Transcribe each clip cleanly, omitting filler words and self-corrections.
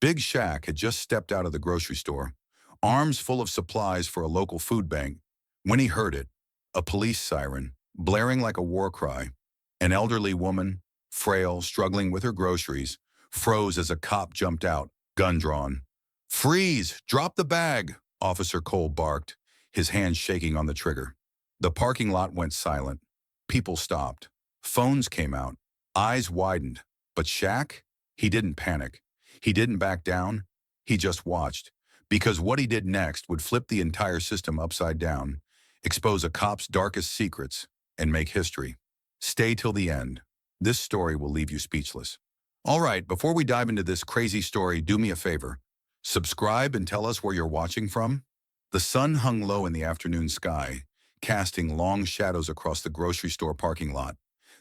Big Shaq had just stepped out of the grocery store, arms full of supplies for a local food bank, when he heard it, a police siren, blaring like a war cry. An elderly woman, frail, struggling with her groceries, froze as a cop jumped out, gun drawn. "Freeze! Drop the bag!" Officer Cole barked, his hands shaking on the trigger. The parking lot went silent. People stopped. Phones came out. Eyes widened. But Shaq? He didn't panic. He didn't back down. He just watched. Because what he did next would flip the entire system upside down, expose a cop's darkest secrets, and make history. Stay till the end. This story will leave you speechless. All right, before we dive into this crazy story, do me a favor. Subscribe and tell us where you're watching from. The sun hung low in the afternoon sky, casting long shadows across the grocery store parking lot.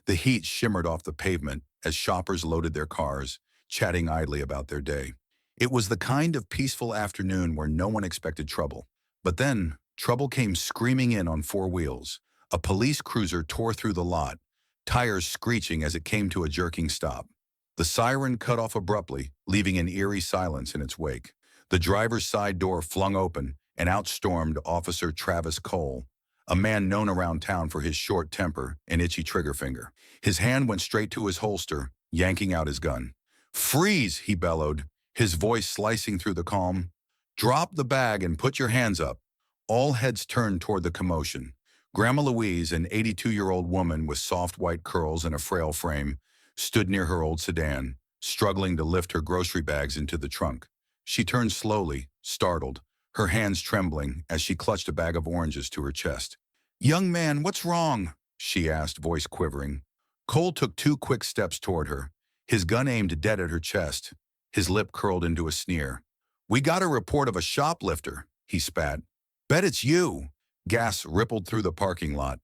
The heat shimmered off the pavement as shoppers loaded their cars, chatting idly about their day. It was the kind of peaceful afternoon where no one expected trouble. But then, trouble came screaming in on four wheels. A police cruiser tore through the lot, tires screeching as it came to a jerking stop. The siren cut off abruptly, leaving an eerie silence in its wake. The driver's side door flung open, and out stormed Officer Travis Cole, a man known around town for his short temper and itchy trigger finger. His hand went straight to his holster, yanking out his gun. "Freeze!" he bellowed, his voice slicing through the calm. "Drop the bag and put your hands up." All heads turned toward the commotion. Grandma Louise, an 82-year-old woman with soft white curls and a frail frame, stood near her old sedan, struggling to lift her grocery bags into the trunk. She turned slowly, startled, her hands trembling as she clutched a bag of oranges to her chest. "Young man, what's wrong?" she asked, voice quivering. Cole took 2 quick steps toward her, his gun aimed dead at her chest, his lip curled into a sneer. "We got a report of a shoplifter," he spat. "Bet it's you." Gas rippled through the parking lot.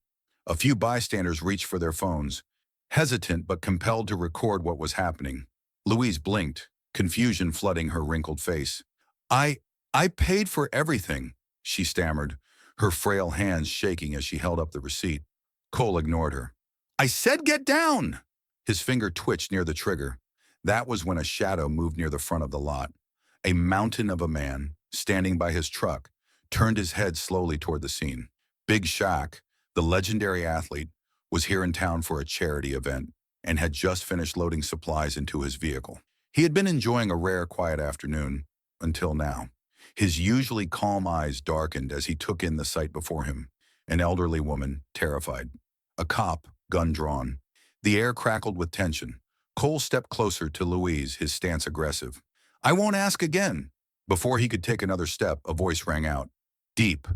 A few bystanders reached for their phones, hesitant but compelled to record what was happening. Louise blinked, confusion flooding her wrinkled face. I paid for everything," she stammered, her frail hands shaking as she held up the receipt. Cole ignored her. "I said get down!" His finger twitched near the trigger. That was when a shadow moved near the front of the lot. A mountain of a man, standing by his truck, turned his head slowly toward the scene. Big Shaq, the legendary athlete, was here in town for a charity event and had just finished loading supplies into his vehicle. He had been enjoying a rare, quiet afternoon, until now. His usually calm eyes darkened as he took in the sight before him. An elderly woman, terrified. A cop, gun drawn. The air crackled with tension. Cole stepped closer to Louise, his stance aggressive. "I won't ask again." Before he could take another step, a voice rang out. Deep,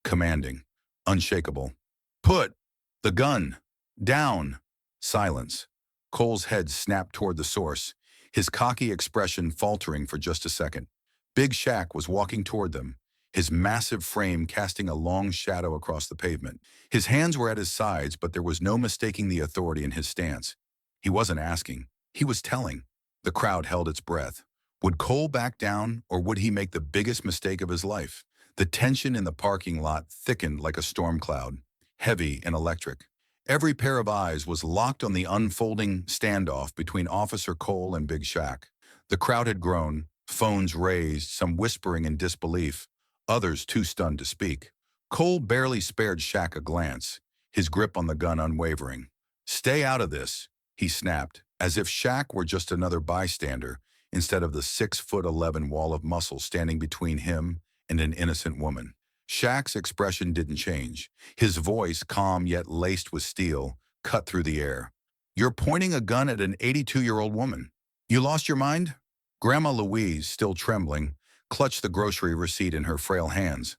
commanding, unshakable. "Put the gun down." Silence. Cole's head snapped toward the source, his cocky expression faltering for just a second. Big Shaq was walking toward them, his massive frame casting a long shadow across the pavement. His hands were at his sides, but there was no mistaking the authority in his stance. He wasn't asking. He was telling. The crowd held its breath. Would Cole back down, or would he make the biggest mistake of his life? The tension in the parking lot thickened like a storm cloud, heavy and electric. Every pair of eyes was locked on the unfolding standoff between Officer Cole and Big Shaq. The crowd had grown, phones raised, some whispering in disbelief, others too stunned to speak. Cole barely spared Shaq a glance, his grip on the gun unwavering. "Stay out of this," he snapped, as if Shaq were just another bystander instead of the 6'11" wall of muscle standing between him and an innocent woman. Shaq's expression didn't change. His voice, calm yet laced with steel, cut through the air. "You're pointing a gun at an 82-year-old woman. You lost your mind?" Grandma Louise, still trembling, clutched the grocery receipt in her frail hands.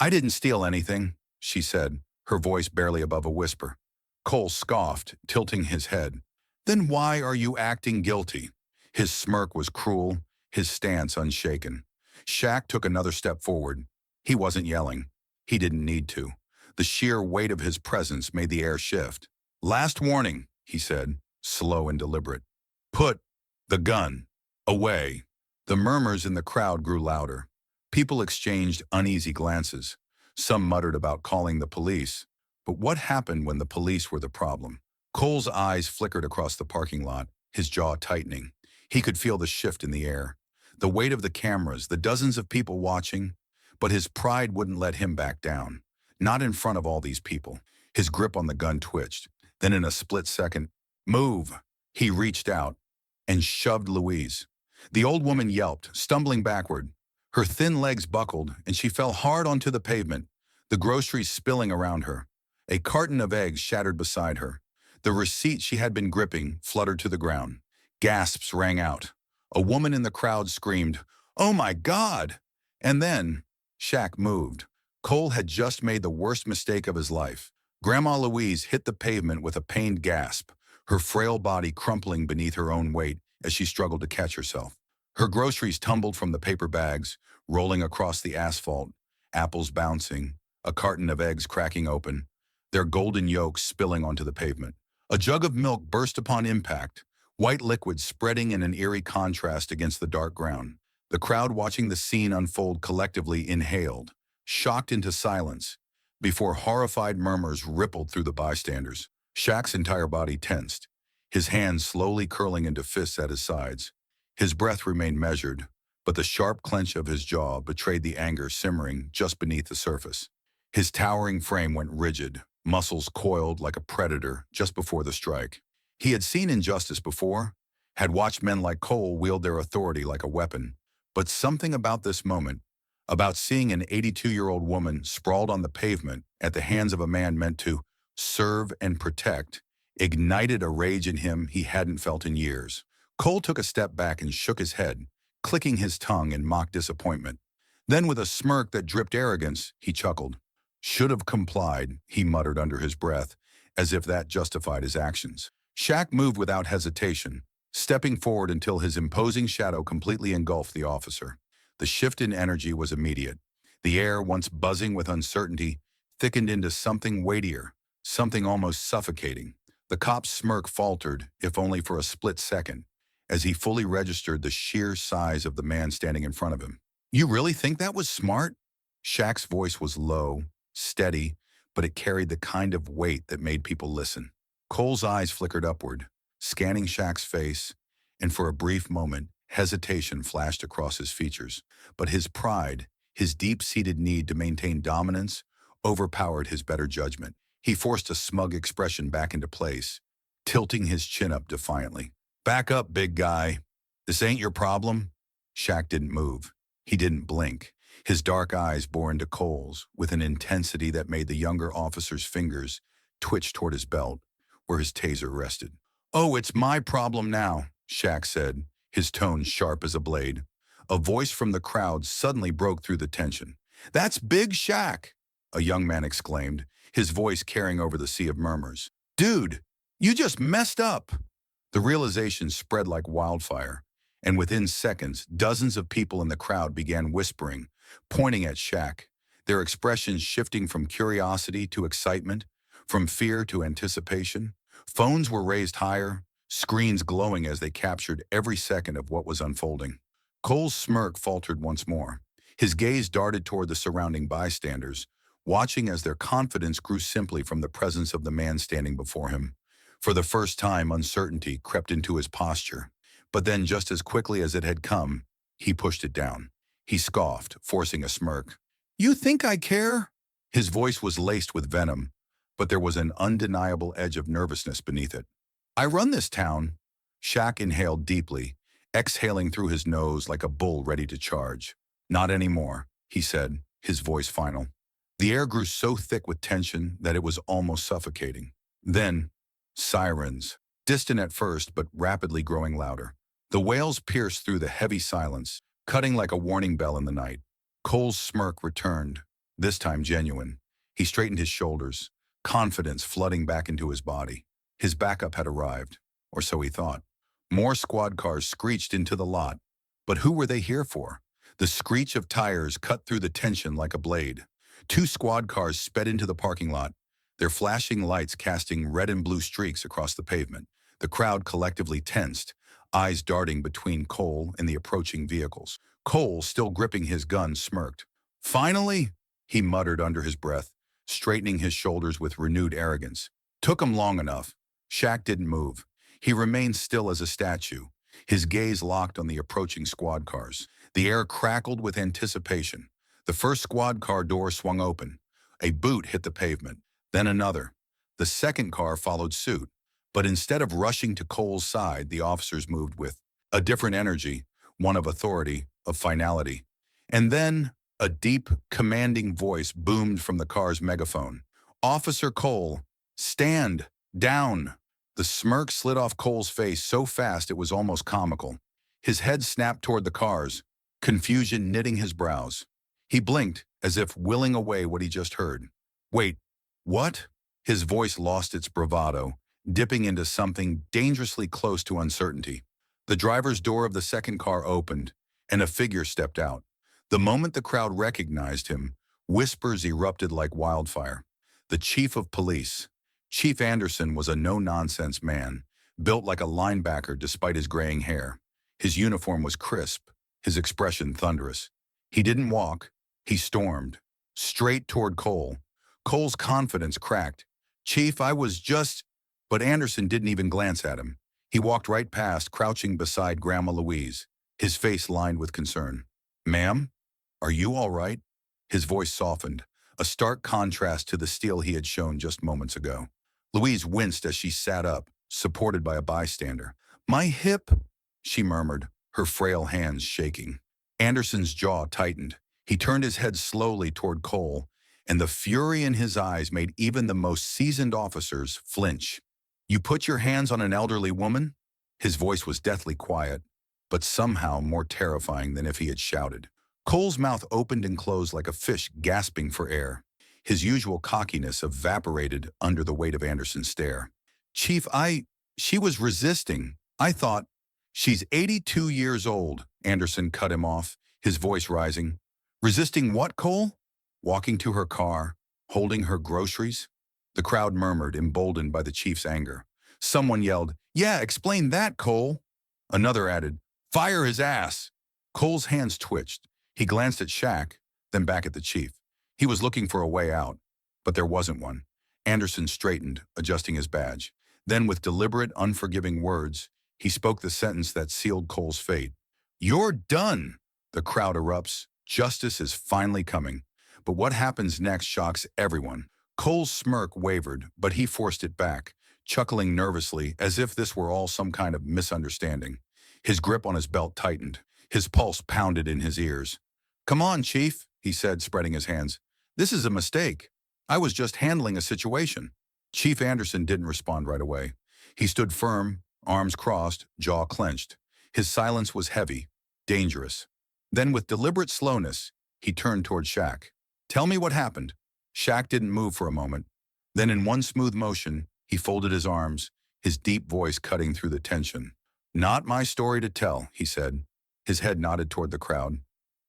"I didn't steal anything," she said, her voice barely above a whisper. Cole scoffed, tilting his head. "Then why are you acting guilty?" His smirk was cruel, his stance unshaken. Shaq took another step forward. He wasn't yelling. He didn't need to. The sheer weight of his presence made the air shift. "Last warning," he said, slow and deliberate. "Put the gun away." The murmurs in the crowd grew louder. People exchanged uneasy glances. Some muttered about calling the police. But what happened when the police were the problem? Cole's eyes flickered across the parking lot, his jaw tightening. He could feel the shift in the air. the weight of the cameras, the dozens of people watching, but his pride wouldn't let him back down. Not in front of all these people. His grip on the gun twitched. Then in a split second, "Move!" He reached out and shoved Louise. The old woman yelped, stumbling backward. Her thin legs buckled, and she fell hard onto the pavement, the groceries spilling around her. A carton of eggs shattered beside her. The receipt she had been gripping fluttered to the ground. Gasps rang out. A woman in the crowd screamed, "Oh my God!" And then, Shaq moved. Cole had just made the worst mistake of his life. Grandma Louise hit the pavement with a pained gasp, her frail body crumpling beneath her own weight as she struggled to catch herself. Her groceries tumbled from the paper bags, rolling across the asphalt, apples bouncing, a carton of eggs cracking open, their golden yolks spilling onto the pavement. A jug of milk burst upon impact, white liquid spreading in an eerie contrast against the dark ground. The crowd watching the scene unfold collectively inhaled, shocked into silence, before horrified murmurs rippled through the bystanders. Shaq's entire body tensed, his hands slowly curling into fists at his sides. His breath remained measured, but the sharp clench of his jaw betrayed the anger simmering just beneath the surface. His towering frame went rigid, muscles coiled like a predator just before the strike. He had seen injustice before, had watched men like Cole wield their authority like a weapon, but something about this moment, about seeing an 82-year-old woman sprawled on the pavement at the hands of a man meant to serve and protect, ignited a rage in him he hadn't felt in years. Cole took a step back and shook his head, clicking his tongue in mock disappointment. Then with a smirk that dripped arrogance, he chuckled. "Should have complied," he muttered under his breath, as if that justified his actions. Shaq moved without hesitation, stepping forward until his imposing shadow completely engulfed the officer. The shift in energy was immediate. The air, once buzzing with uncertainty, thickened into something weightier, something almost suffocating. The cop's smirk faltered, if only for a split second, as he fully registered the sheer size of the man standing in front of him. "You really think that was smart?" Shaq's voice was low, steady, but it carried the kind of weight that made people listen. Cole's eyes flickered upward, scanning Shaq's face, and for a brief moment, hesitation flashed across his features. But his pride, his deep-seated need to maintain dominance, overpowered his better judgment. He forced a smug expression back into place, tilting his chin up defiantly. "Back up, big guy. This ain't your problem." Shaq didn't move. He didn't blink. His dark eyes bore into Cole's with an intensity that made the younger officer's fingers twitch toward his belt, where his taser rested. "Oh, it's my problem now," Shaq said, his tone sharp as a blade. A voice from the crowd suddenly broke through the tension. "That's Big Shaq!" a young man exclaimed, his voice carrying over the sea of murmurs. "Dude, you just messed up!" The realization spread like wildfire, and within seconds, dozens of people in the crowd began whispering, pointing at Shaq, their expressions shifting from curiosity to excitement, from fear to anticipation. Phones were raised higher, screens glowing as they captured every second of what was unfolding. Cole's smirk faltered once more. His gaze darted toward the surrounding bystanders, watching as their confidence grew simply from the presence of the man standing before him. For the first time, uncertainty crept into his posture. But then, just as quickly as it had come, he pushed it down. He scoffed, forcing a smirk. "You think I care?" His voice was laced with venom, but there was an undeniable edge of nervousness beneath it. "I run this town." Shaq inhaled deeply, exhaling through his nose like a bull ready to charge. "Not anymore," he said, his voice final. The air grew so thick with tension that it was almost suffocating. Then, sirens, distant at first but rapidly growing louder. The wails pierced through the heavy silence, cutting like a warning bell in the night. Cole's smirk returned, this time genuine. He straightened his shoulders, confidence flooding back into his body. His backup had arrived, or so he thought. More squad cars screeched into the lot, but who were they here for? The screech of tires cut through the tension like a blade. 2 squad cars sped into the parking lot, their flashing lights casting red and blue streaks across the pavement. The crowd collectively tensed, eyes darting between Cole and the approaching vehicles. Cole, still gripping his gun, smirked. "Finally," he muttered under his breath, straightening his shoulders with renewed arrogance. "Took him long enough." Shaq didn't move. He remained still as a statue, his gaze locked on the approaching squad cars. The air crackled with anticipation. The first squad car door swung open. A boot hit the pavement, then another. The second car followed suit, but instead of rushing to Cole's side, the officers moved with a different energy, one of authority, of finality. And then a deep, commanding voice boomed from the car's megaphone. "Officer Cole, stand down." The smirk slid off Cole's face so fast it was almost comical. His head snapped toward the cars, confusion knitting his brows. He blinked, as if willing away what he just heard. "Wait, what?" His voice lost its bravado, dipping into something dangerously close to uncertainty. The driver's door of the second car opened, and a figure stepped out. The moment the crowd recognized him, whispers erupted like wildfire. The chief of police. Chief Anderson was a no-nonsense man, built like a linebacker despite his graying hair. His uniform was crisp, his expression thunderous. He didn't walk, he stormed, straight toward Cole. Cole's confidence cracked. "Chief, I was just—" But Anderson didn't even glance at him. He walked right past, crouching beside Grandma Louise, his face lined with concern. "Ma'am, are you all right?" His voice softened, a stark contrast to the steel he had shown just moments ago. Louise winced as she sat up, supported by a bystander. "My hip," she murmured, her frail hands shaking. Anderson's jaw tightened. He turned his head slowly toward Cole, and the fury in his eyes made even the most seasoned officers flinch. "You put your hands on an elderly woman?" His voice was deathly quiet, but somehow more terrifying than if he had shouted. Cole's mouth opened and closed like a fish gasping for air. His usual cockiness evaporated under the weight of Anderson's stare. "Chief, she was resisting. I thought—" "She's 82 years old," Anderson cut him off, his voice rising. "Resisting what, Cole?" "Walking to her car, holding her groceries." The crowd murmured, emboldened by the chief's anger. Someone yelled, "Yeah, explain that, Cole." Another added, "Fire his ass." Cole's hands twitched. He glanced at Shaq, then back at the chief. He was looking for a way out, but there wasn't one. Anderson straightened, adjusting his badge. Then, with deliberate, unforgiving words, he spoke the sentence that sealed Cole's fate. "You're done!" The crowd erupts. Justice is finally coming. But what happens next shocks everyone. Cole's smirk wavered, but he forced it back, chuckling nervously as if this were all some kind of misunderstanding. His grip on his belt tightened. His pulse pounded in his ears. "Come on, Chief," he said, spreading his hands. "This is a mistake. I was just handling a situation." Chief Anderson didn't respond right away. He stood firm, arms crossed, jaw clenched. His silence was heavy, dangerous. Then, with deliberate slowness, he turned toward Shaq. "Tell me what happened." Shaq didn't move for a moment. Then, in one smooth motion, he folded his arms, his deep voice cutting through the tension. "Not my story to tell," he said. His head nodded toward the crowd.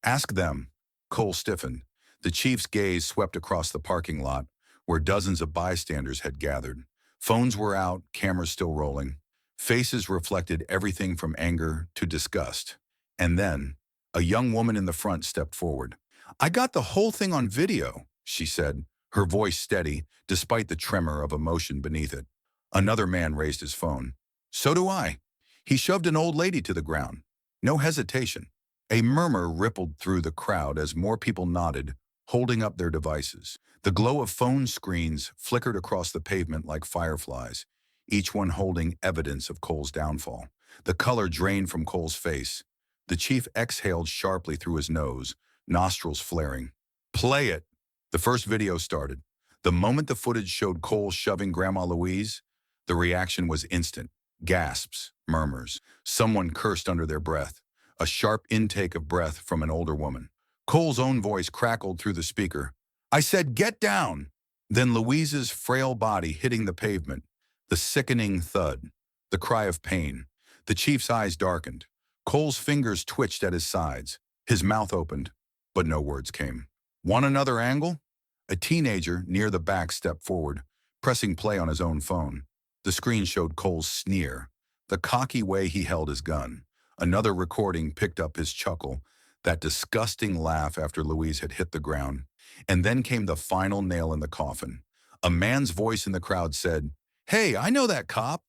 "Ask them." Cole stiffened. The chief's gaze swept across the parking lot, where dozens of bystanders had gathered. Phones were out, cameras still rolling. Faces reflected everything from anger to disgust. And then, a young woman in the front stepped forward. "I got the whole thing on video," she said, her voice steady, despite the tremor of emotion beneath it. Another man raised his phone. "So do I." He shoved an old lady to the ground. No hesitation. A murmur rippled through the crowd as more people nodded, holding up their devices. The glow of phone screens flickered across the pavement like fireflies, each one holding evidence of Cole's downfall. The color drained from Cole's face. The chief exhaled sharply through his nose, nostrils flaring. "Play it." The first video started. The moment the footage showed Cole shoving Grandma Louise, the reaction was instant. Gasps, murmurs. Someone cursed under their breath. A sharp intake of breath from an older woman. Cole's own voice crackled through the speaker. "I said, get down!" Then Louise's frail body hitting the pavement. The sickening thud. The cry of pain. The chief's eyes darkened. Cole's fingers twitched at his sides. His mouth opened, but no words came. "Want another angle?" A teenager near the back stepped forward, pressing play on his own phone. The screen showed Cole's sneer, the cocky way he held his gun. Another recording picked up his chuckle, that disgusting laugh after Louise had hit the ground. And then came the final nail in the coffin. A man's voice in the crowd said, "Hey, I know that cop."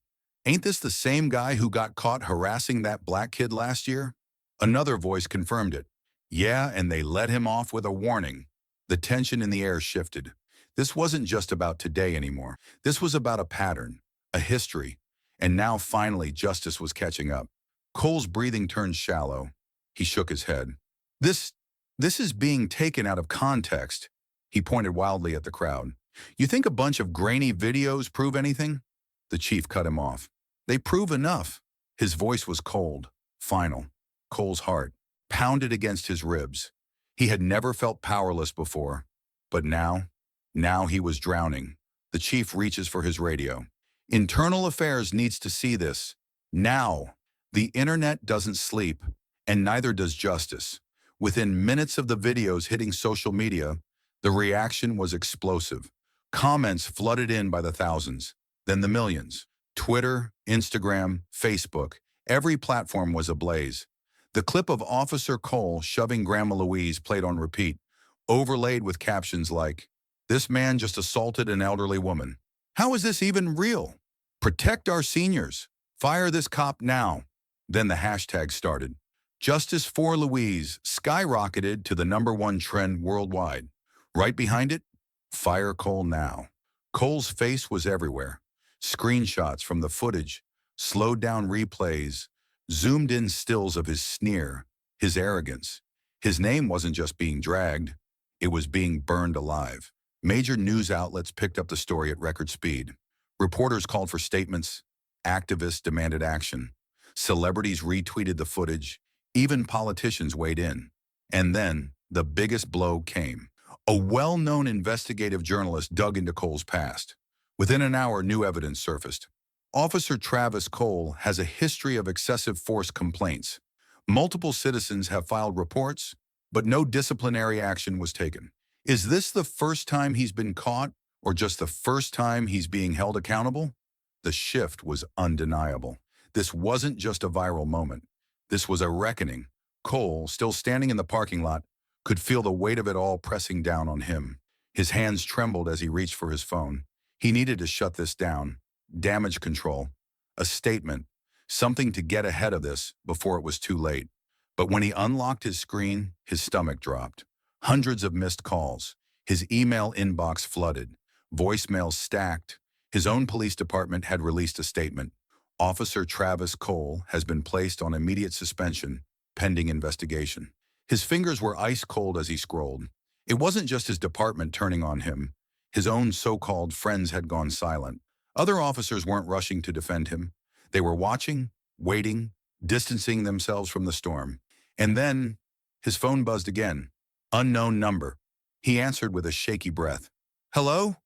Ain't this the same guy who got caught harassing that black kid last year? Another voice confirmed it. Yeah, and they let him off with a warning. The tension in the air shifted. This wasn't just about today anymore. This was about a pattern, a history, and now finally justice was catching up. Cole's breathing turned shallow. He shook his head. This, this is being taken out of context. He pointed wildly at the crowd. You think a bunch of grainy videos prove anything? The chief cut him off. They prove enough. His voice was cold, final. Cole's heart pounded against his ribs. He had never felt powerless before, but now he was drowning. The chief reaches for his radio. Internal Affairs needs to see this. Now. The internet doesn't sleep, and neither does justice. Within minutes of the videos hitting social media, the reaction was explosive. Comments flooded in by the thousands, then the millions. Twitter, Instagram, Facebook, every platform was ablaze. The clip of Officer Cole shoving Grandma Louise played on repeat, overlaid with captions like, "This man just assaulted an elderly woman. How is this even real? Protect our seniors. Fire this cop now." Then the hashtag started. Justice for Louise skyrocketed to the #1 trend worldwide. Right behind it, fire Cole now. Cole's face was everywhere. Screenshots from the footage, slowed down replays, zoomed in stills of his sneer, his arrogance. His name wasn't just being dragged, it was being burned alive. Major news outlets picked up the story at record speed. Reporters called for statements, activists demanded action. Celebrities retweeted the footage, even politicians weighed in. And then, the biggest blow came. A well-known investigative journalist dug into Cole's past. Within an hour, new evidence surfaced. Officer Travis Cole has a history of excessive force complaints. Multiple citizens have filed reports, but no disciplinary action was taken. Is this the first time he's been caught, or just the first time he's being held accountable? The shift was undeniable. This wasn't just a viral moment. This was a reckoning. Cole, still standing in the parking lot, could feel the weight of it all pressing down on him. His hands trembled as he reached for his phone. He needed to shut this down. Damage control. A statement. Something to get ahead of this before it was too late. But when he unlocked his screen, his stomach dropped. Hundreds of missed calls. His email inbox flooded. Voicemails stacked. His own police department had released a statement. Officer Travis Cole has been placed on immediate suspension, pending investigation. His fingers were ice cold as he scrolled. It wasn't just his department turning on him. His own so-called friends had gone silent. Other officers weren't rushing to defend him. They were watching, waiting, distancing themselves from the storm. And then, his phone buzzed again. Unknown number. He answered with a shaky breath. "Hello?"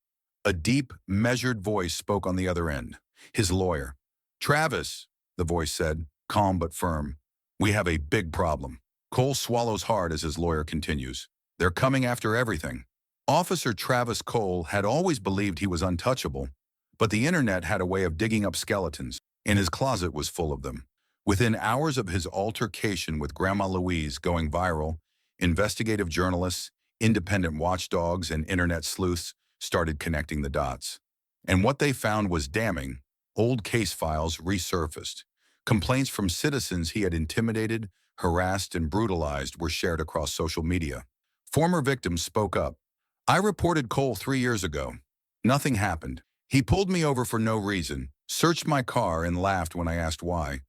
A deep, measured voice spoke on the other end. His lawyer. "Travis," the voice said, calm but firm. "We have a big problem." Cole swallows hard as his lawyer continues. "They're coming after everything." Officer Travis Cole had always believed he was untouchable, but the internet had a way of digging up skeletons, and his closet was full of them. Within hours of his altercation with Grandma Louise going viral, investigative journalists, independent watchdogs, and internet sleuths started connecting the dots. And what they found was damning. Old case files resurfaced. Complaints from citizens he had intimidated, harassed, and brutalized were shared across social media. Former victims spoke up. "I reported Cole 3 years ago. Nothing happened. He pulled me over for no reason, searched my car, and laughed when I asked why.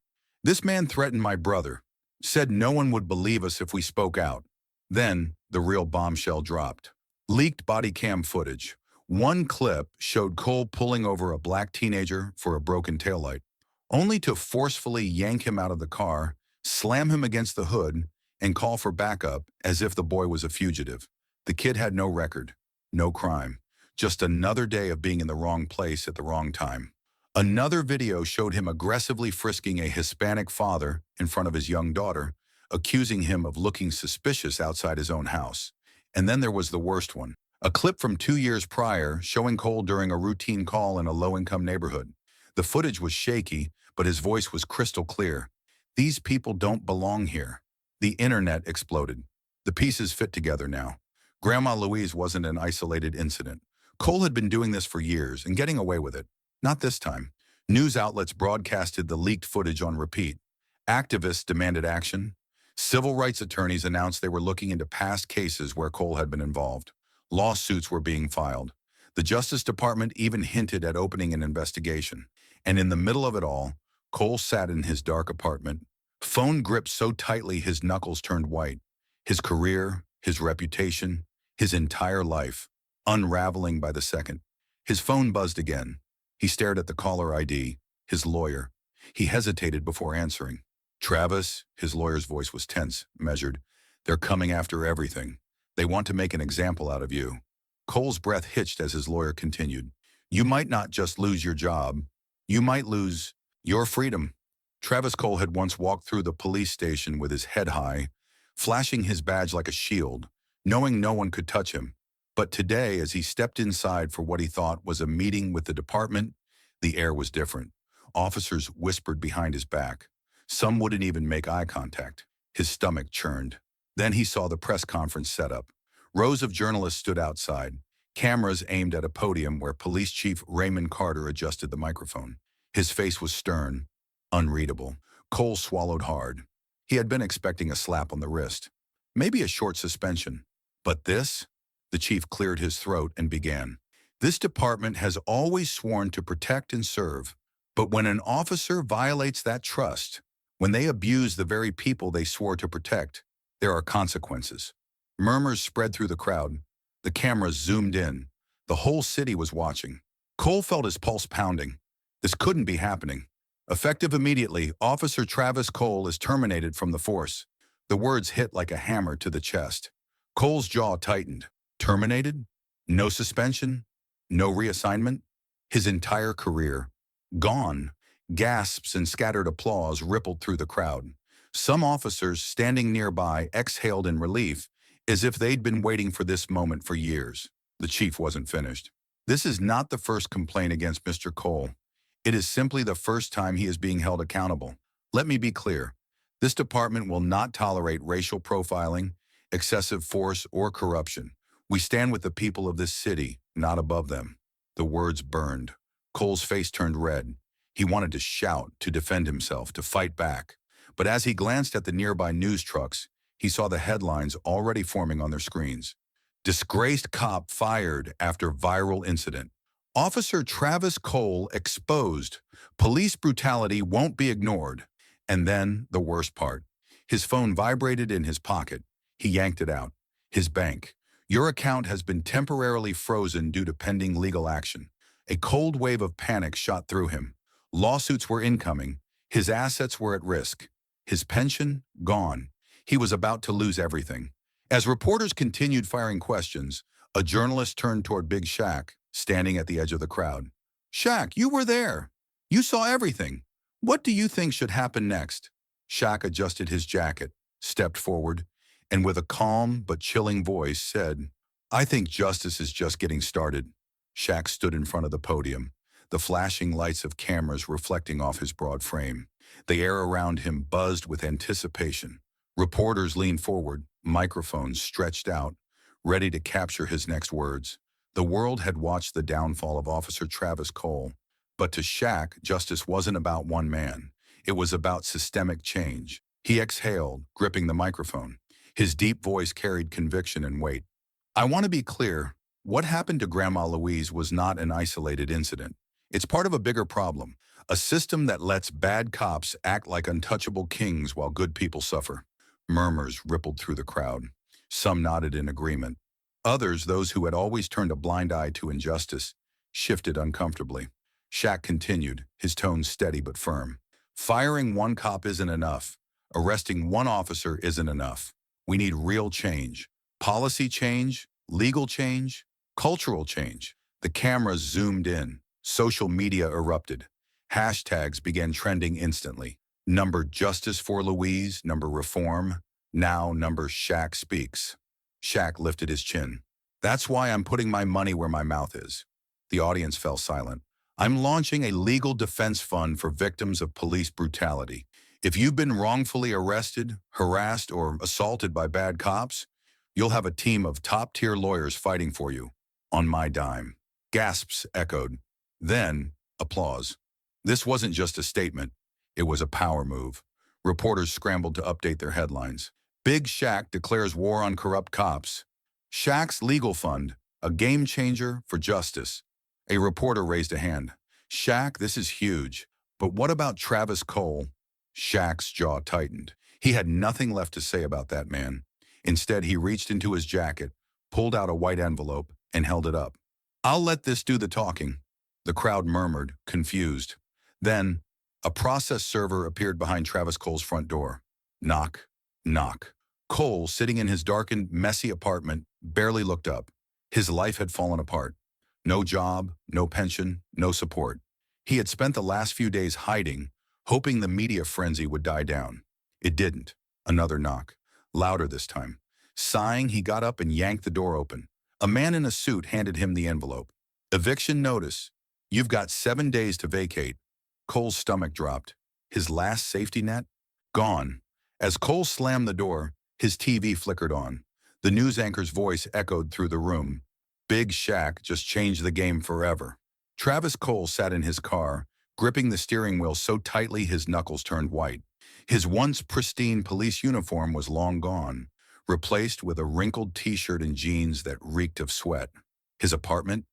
This man threatened my brother, said no one would believe us if we spoke out." Then, the real bombshell dropped. Leaked body cam footage. One clip showed Cole pulling over a black teenager for a broken taillight, only to forcefully yank him out of the car, slam him against the hood, and call for backup as if the boy was a fugitive. The kid had no record, no crime, just another day of being in the wrong place at the wrong time. Another video showed him aggressively frisking a Hispanic father in front of his young daughter, accusing him of looking suspicious outside his own house. And then there was the worst one. A clip from 2 years prior showing Cole during a routine call in a low-income neighborhood. The footage was shaky, but his voice was crystal clear. "These people don't belong here." The internet exploded. The pieces fit together now. Grandma Louise wasn't an isolated incident. Cole had been doing this for years and getting away with it. Not this time. News outlets broadcasted the leaked footage on repeat. Activists demanded action. Civil rights attorneys announced they were looking into past cases where Cole had been involved. Lawsuits were being filed. The Justice Department even hinted at opening an investigation. And in the middle of it all, Cole sat in his dark apartment, phone gripped so tightly his knuckles turned white. His career, his reputation, his entire life, unraveling by the second. His phone buzzed again. He stared at the caller ID, his lawyer. He hesitated before answering. Travis, his lawyer's voice was tense, measured. They're coming after everything. They want to make an example out of you. Cole's breath hitched as his lawyer continued. You might not just lose your job. You might lose your freedom. Travis Cole had once walked through the police station with his head high, flashing his badge like a shield, knowing no one could touch him. But today, as he stepped inside for what he thought was a meeting with the department, the air was different. Officers whispered behind his back. Some wouldn't even make eye contact. His stomach churned. Then he saw the press conference set up. Rows of journalists stood outside, cameras aimed at a podium where Police Chief Raymond Carter adjusted the microphone. His face was stern, unreadable. Cole swallowed hard. He had been expecting a slap on the wrist, maybe a short suspension. But this? The chief cleared his throat and began. This department has always sworn to protect and serve. But when an officer violates that trust, when they abuse the very people they swore to protect, there are consequences. Murmurs spread through the crowd. The cameras zoomed in. The whole city was watching. Cole felt his pulse pounding. This couldn't be happening. Effective immediately, Officer Travis Cole is terminated from the force. The words hit like a hammer to the chest. Cole's jaw tightened. Terminated? No suspension? No reassignment? His entire career. Gone. Gasps and scattered applause rippled through the crowd. Some officers standing nearby exhaled in relief, as if they'd been waiting for this moment for years. The chief wasn't finished. This is not the first complaint against Mr. Cole. It is simply the first time he is being held accountable. Let me be clear. This department will not tolerate racial profiling, excessive force, or corruption. We stand with the people of this city, not above them. The words burned. Cole's face turned red. He wanted to shout, to defend himself, to fight back. But as he glanced at the nearby news trucks, he saw the headlines already forming on their screens. Disgraced cop fired after viral incident. Officer Travis Cole exposed. Police brutality won't be ignored. And then the worst part. His phone vibrated in his pocket. He yanked it out. His bank. Your account has been temporarily frozen due to pending legal action. A cold wave of panic shot through him. Lawsuits were incoming. His assets were at risk. His pension, gone. He was about to lose everything. As reporters continued firing questions, a journalist turned toward Big Shaq, standing at the edge of the crowd. Shaq, you were there. You saw everything. What do you think should happen next? Shaq adjusted his jacket, stepped forward, and with a calm but chilling voice said, I think justice is just getting started. Shaq stood in front of the podium, the flashing lights of cameras reflecting off his broad frame. The air around him buzzed with anticipation. Reporters leaned forward, microphones stretched out, ready to capture his next words. The world had watched the downfall of Officer Travis Cole. But to Shaq, justice wasn't about one man. It was about systemic change. He exhaled, gripping the microphone. His deep voice carried conviction and weight. I want to be clear. What happened to Grandma Louise was not an isolated incident. It's part of a bigger problem, a system that lets bad cops act like untouchable kings while good people suffer. Murmurs rippled through the crowd. Some nodded in agreement. Others, those who had always turned a blind eye to injustice, shifted uncomfortably. Shaq continued, his tone steady but firm. Firing one cop isn't enough. Arresting one officer isn't enough. We need real change. Policy change, legal change, cultural change. The cameras zoomed in. Social media erupted. Hashtags began trending instantly. Number Justice for Louise, number Reform, now number Shaq Speaks. Shaq lifted his chin. That's why I'm putting my money where my mouth is. The audience fell silent. I'm launching a legal defense fund for victims of police brutality. If you've been wrongfully arrested, harassed, or assaulted by bad cops, you'll have a team of top-tier lawyers fighting for you, on my dime. Gasps echoed. Then, applause. This wasn't just a statement. It was a power move. Reporters scrambled to update their headlines. Big Shaq declares war on corrupt cops. Shaq's legal fund, a game changer for justice. A reporter raised a hand. Shaq, this is huge. But what about Travis Cole? Shaq's jaw tightened. He had nothing left to say about that man. Instead, he reached into his jacket, pulled out a white envelope, and held it up. I'll let this do the talking. The crowd murmured, confused. Then, a process server appeared behind Travis Cole's front door. Knock, knock. Cole, sitting in his darkened, messy apartment, barely looked up. His life had fallen apart. No job, no pension, no support. He had spent the last few days hiding, hoping the media frenzy would die down. It didn't. Another knock. Louder this time. Sighing, he got up and yanked the door open. A man in a suit handed him the envelope. Eviction notice. You've got 7 days to vacate. Cole's stomach dropped. His last safety net? Gone. As Cole slammed the door, his TV flickered on. The news anchor's voice echoed through the room. Big Shaq just changed the game forever. Travis Cole sat in his car, gripping the steering wheel so tightly his knuckles turned white. His once pristine police uniform was long gone, replaced with a wrinkled t-shirt and jeans that reeked of sweat. His apartment?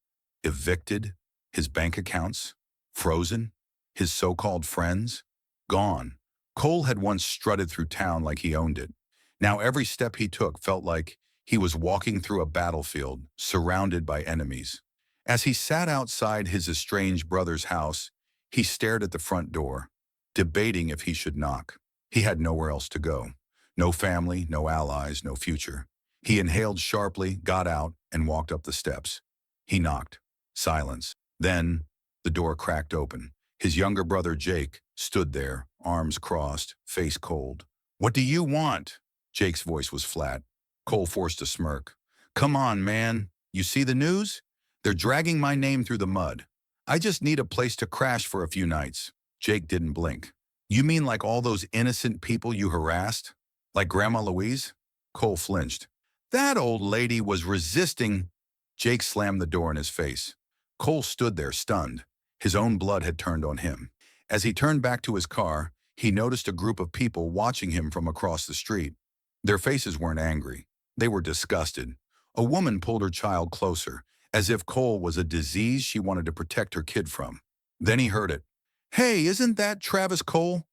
Evicted. His bank accounts? Frozen. His so-called friends? Gone. Cole had once strutted through town like he owned it. Now every step he took felt like he was walking through a battlefield, surrounded by enemies. As he sat outside his estranged brother's house, he stared at the front door, debating if he should knock. He had nowhere else to go. No family, no allies, no future. He inhaled sharply, got out, and walked up the steps. He knocked. Silence. Then, the door cracked open. His younger brother, Jake, stood there, arms crossed, face cold. "What do you want?" Jake's voice was flat. Cole forced a smirk. "Come on, man. You see the news? They're dragging my name through the mud. I just need a place to crash for a few nights." Jake didn't blink. "You mean like all those innocent people you harassed? Like Grandma Louise?" Cole flinched. "That old lady was resisting." Jake slammed the door in his face. Cole stood there, stunned. His own blood had turned on him. As he turned back to his car, he noticed a group of people watching him from across the street. Their faces weren't angry. They were disgusted. A woman pulled her child closer, as if Cole was a disease she wanted to protect her kid from. Then he heard it. "Hey, isn't that Travis Cole?"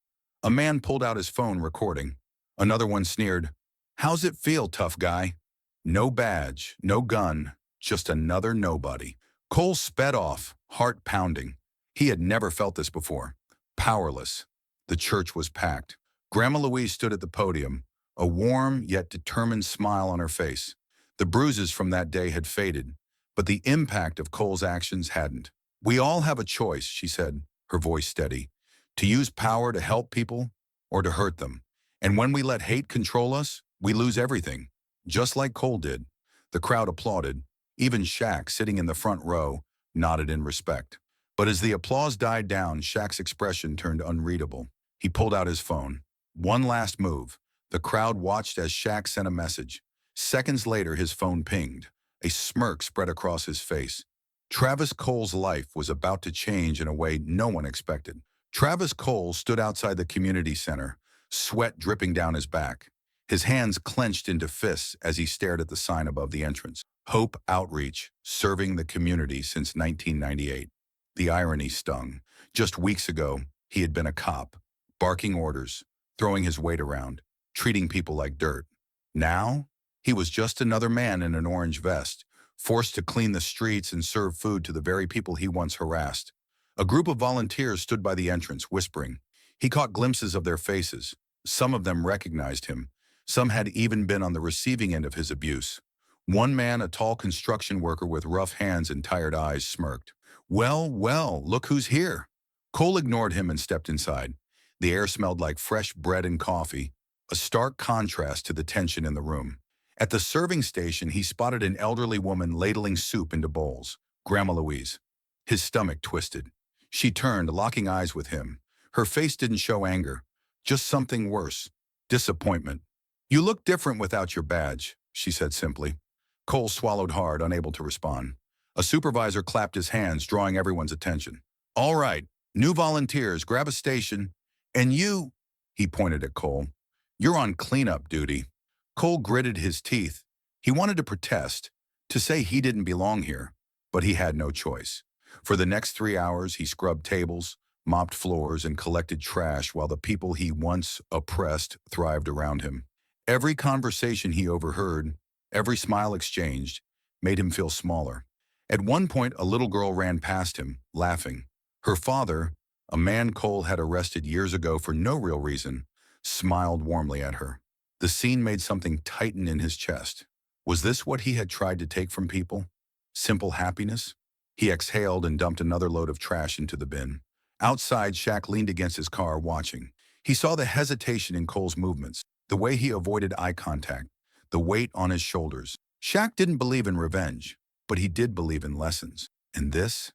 A man pulled out his phone, recording. Another one sneered, "How's it feel, tough guy?" No badge, no gun, just another nobody. Cole sped off, heart pounding. He had never felt this before. Powerless. The church was packed. Grandma Louise stood at the podium, a warm yet determined smile on her face. The bruises from that day had faded, but the impact of Cole's actions hadn't. "We all have a choice," she said, her voice steady, "to use power to help people or to hurt them. And when we let hate control us, we lose everything, just like Cole did." The crowd applauded. Even Shaq, sitting in the front row, nodded in respect. But as the applause died down, Shaq's expression turned unreadable. He pulled out his phone. One last move. The crowd watched as Shaq sent a message. Seconds later, his phone pinged. A smirk spread across his face. Travis Cole's life was about to change in a way no one expected. Travis Cole stood outside the community center, sweat dripping down his back. His hands clenched into fists as he stared at the sign above the entrance. Hope Outreach, serving the community since 1998. The irony stung. Just weeks ago, he had been a cop, barking orders, throwing his weight around, treating people like dirt. Now, he was just another man in an orange vest, forced to clean the streets and serve food to the very people he once harassed. A group of volunteers stood by the entrance, whispering. He caught glimpses of their faces. Some of them recognized him. Some had even been on the receiving end of his abuse. One man, a tall construction worker with rough hands and tired eyes, smirked. "Well, well, look who's here." Cole ignored him and stepped inside. The air smelled like fresh bread and coffee, a stark contrast to the tension in the room. At the serving station, he spotted an elderly woman ladling soup into bowls, Grandma Louise. His stomach twisted. She turned, locking eyes with him. Her face didn't show anger, just something worse, disappointment. "You look different without your badge," she said simply. Cole swallowed hard, unable to respond. A supervisor clapped his hands, drawing everyone's attention. "All right, New volunteers, grab a station. And you, he pointed at Cole, you're on cleanup duty. Cole gritted his teeth. He wanted to protest, to say he didn't belong here, but he had no choice. For the next 3 hours, he scrubbed tables, mopped floors, and collected trash while the people he once oppressed thrived around him. Every conversation he overheard, every smile exchanged, made him feel smaller. At one point, a little girl ran past him, laughing. Her father, a man Cole had arrested years ago for no real reason, smiled warmly at her. The scene made something tighten in his chest. Was this what he had tried to take from people? Simple happiness? He exhaled and dumped another load of trash into the bin. Outside, Shaq leaned against his car, watching. He saw the hesitation in Cole's movements, the way he avoided eye contact, the weight on his shoulders. Shaq didn't believe in revenge, but he did believe in lessons. And this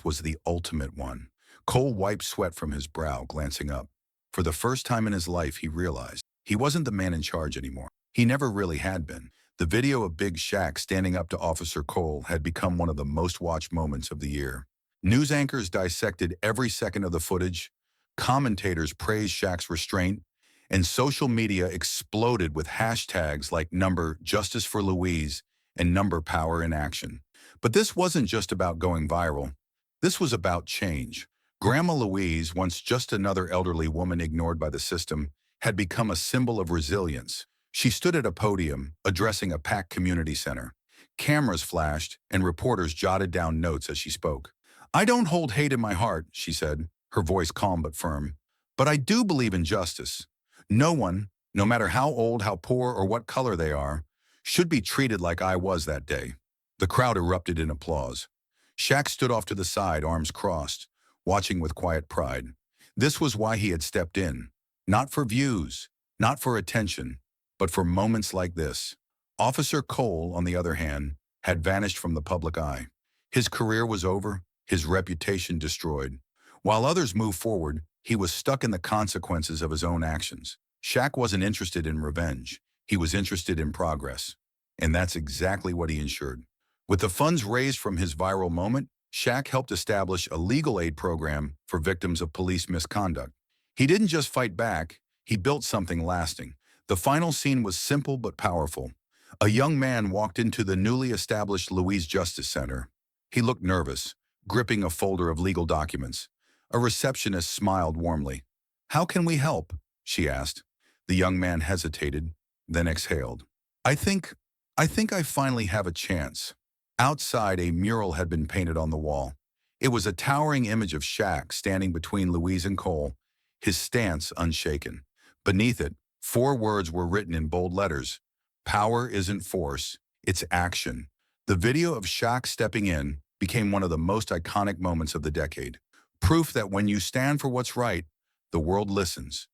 was the ultimate one. Cole wiped sweat from his brow, glancing up. For the first time in his life, he realized he wasn't the man in charge anymore. He never really had been. The video of Big Shaq standing up to Officer Cole had become one of the most watched moments of the year. News anchors dissected every second of the footage, commentators praised Shaq's restraint, and social media exploded with hashtags like number Justice for Louise and number Power in Action. But this wasn't just about going viral. This was about change. Grandma Louise, once just another elderly woman ignored by the system, had become a symbol of resilience. She stood at a podium, addressing a packed community center. Cameras flashed, and reporters jotted down notes as she spoke. I don't hold hate in my heart, she said, her voice calm but firm. But I do believe in justice. No one, no matter how old, how poor, or what color they are, should be treated like I was that day. The crowd erupted in applause. Shaq stood off to the side, arms crossed, watching with quiet pride. This was why he had stepped in. Not for views, not for attention, but for moments like this. Officer Cole, on the other hand, had vanished from the public eye. His career was over, his reputation destroyed. While others moved forward, he was stuck in the consequences of his own actions. Shaq wasn't interested in revenge. He was interested in progress. And that's exactly what he ensured. With the funds raised from his viral moment, Shaq helped establish a legal aid program for victims of police misconduct. He didn't just fight back, he built something lasting. The final scene was simple but powerful. A young man walked into the newly established Louise Justice Center. He looked nervous, gripping a folder of legal documents. A receptionist smiled warmly. How can we help? She asked. The young man hesitated, then exhaled. I think I finally have a chance. Outside, a mural had been painted on the wall. It was a towering image of Shaq standing between Louise and Cole, his stance unshaken. Beneath it, 4 words were written in bold letters. Power isn't force, it's action. The video of Shaq stepping in became one of the most iconic moments of the decade. Proof that when you stand for what's right, the world listens.